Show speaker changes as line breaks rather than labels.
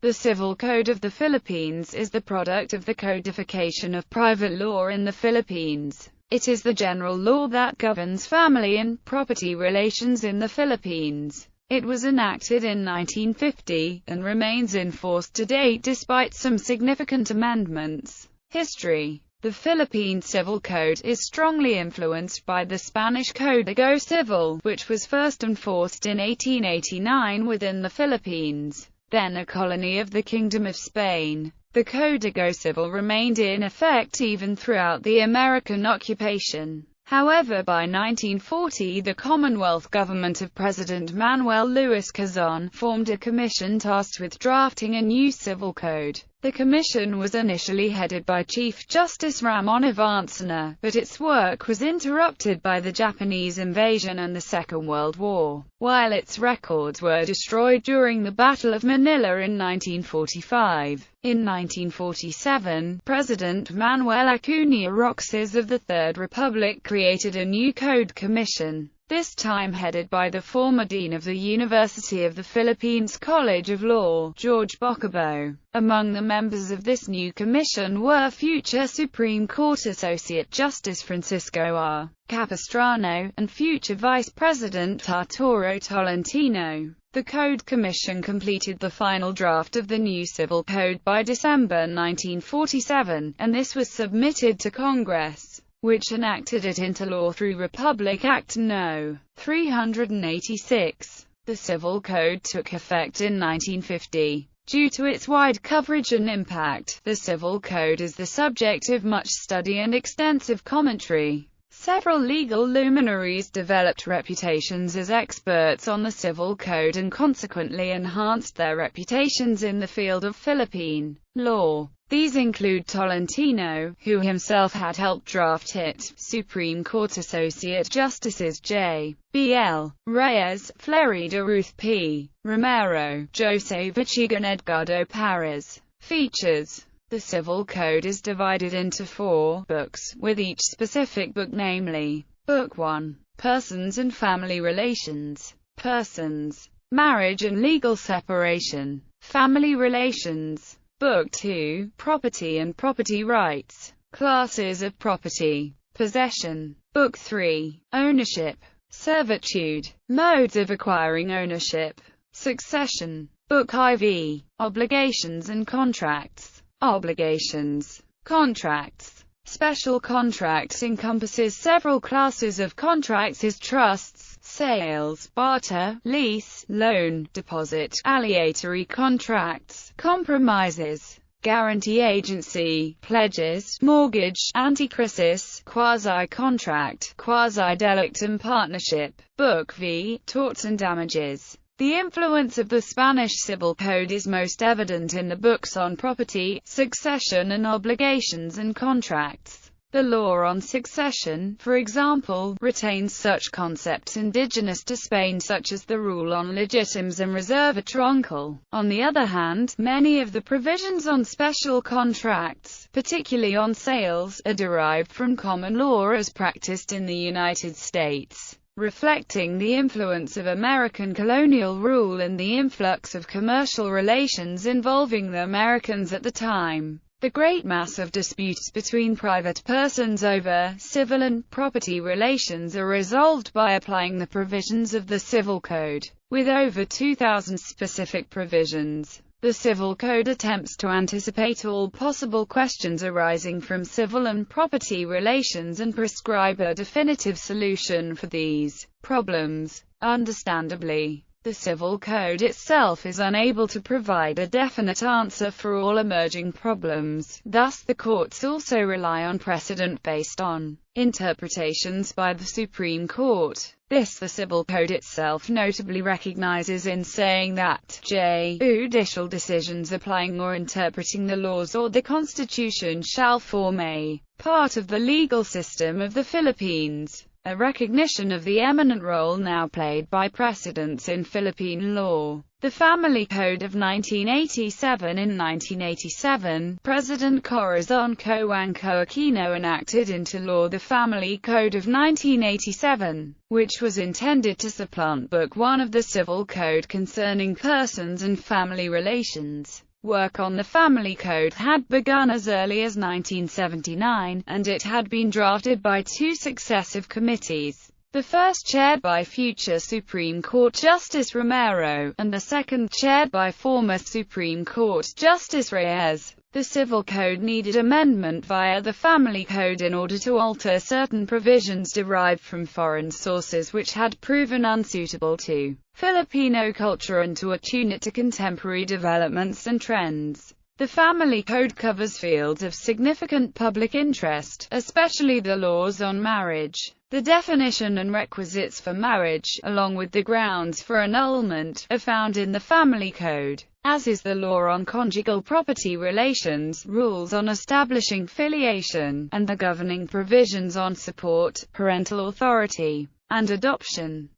The Civil Code of the Philippines is the product of the codification of private law in the Philippines. It is the general law that governs family and property relations in the Philippines. It was enacted in 1950, and remains in force to date despite some significant amendments. History. The Philippine Civil Code is strongly influenced by the Spanish Código Civil, which was first enforced in 1889 within the Philippines, then a colony of the Kingdom of Spain. The Código Civil remained in effect even throughout the American occupation. However, by 1940 the Commonwealth government of President Manuel Luis Quezon formed a commission tasked with drafting a new civil code. The commission was initially headed by Chief Justice Ramon Avancena, but its work was interrupted by the Japanese invasion and the Second World War, while its records were destroyed during the Battle of Manila in 1945. In 1947, President Manuel Acuña Roxas of the Third Republic created a new code commission, this time headed by the former dean of the University of the Philippines College of Law, George Bocabo. Among the members of this new commission were future Supreme Court Associate Justice Francisco R. Capistrano, and future Vice President Arturo Tolentino. The Code Commission completed the final draft of the new Civil Code by December 1947, and this was submitted to Congress, which enacted it into law through Republic Act No. 386. The Civil Code took effect in 1950. Due to its wide coverage and impact, the Civil Code is the subject of much study and extensive commentary. Several legal luminaries developed reputations as experts on the Civil Code and consequently enhanced their reputations in the field of Philippine law. These include Tolentino, who himself had helped draft it, Supreme Court Associate Justices J. B. L. Reyes, Florida Ruth P. Romero, Jose Vichigan and Edgardo Pares. Features. The Civil Code is divided into 4 books, with each specific book, namely, Book 1, Persons and Family Relations, Persons, Marriage and Legal Separation, Family Relations. Book 2, Property and Property Rights, Classes of Property, Possession. Book 3, Ownership, Servitude, Modes of Acquiring Ownership, Succession. Book IV, Obligations and Contracts. Obligations. Contracts. Special contracts encompasses several classes of contracts as trusts, sales, barter, lease, loan, deposit, aleatory contracts, compromises, guarantee agency, pledges, mortgage, anticrisis, quasi-contract, quasi-delict and partnership. Book V, Torts and Damages. The influence of the Spanish Civil Code is most evident in the books on property, succession and obligations and contracts. The law on succession, for example, retains such concepts indigenous to Spain such as the rule on legitimes and reserva troncal. On the other hand, many of the provisions on special contracts, particularly on sales, are derived from common law as practiced in the United States, reflecting the influence of American colonial rule and the influx of commercial relations involving the Americans at the time. The great mass of disputes between private persons over civil and property relations are resolved by applying the provisions of the Civil Code. With over 2,000 specific provisions, the Civil Code attempts to anticipate all possible questions arising from civil and property relations and prescribe a definitive solution for these problems. Understandably, the Civil Code itself is unable to provide a definite answer for all emerging problems. Thus, the courts also rely on precedent based on interpretations by the Supreme Court. This the Civil Code itself notably recognizes in saying that judicial decisions applying or interpreting the laws or the Constitution shall form a part of the legal system of the Philippines. A recognition of the eminent role now played by precedents in Philippine law. The Family Code of 1987. In 1987, President Corazon Cojuangco Aquino enacted into law the Family Code of 1987, which was intended to supplant Book 1 of the Civil Code concerning persons and family relations. Work on the Family Code had begun as early as 1979, and it had been drafted by two successive committees. The first chaired by future Supreme Court Justice Romero, and the second chaired by former Supreme Court Justice Reyes. The Civil Code needed amendment via the Family Code in order to alter certain provisions derived from foreign sources which had proven unsuitable to Filipino culture and to attune it to contemporary developments and trends. The Family Code covers fields of significant public interest, especially the laws on marriage. The definition and requisites for marriage, along with the grounds for annulment, are found in the Family Code, as is the law on conjugal property relations, rules on establishing filiation, and the governing provisions on support, parental authority, and adoption.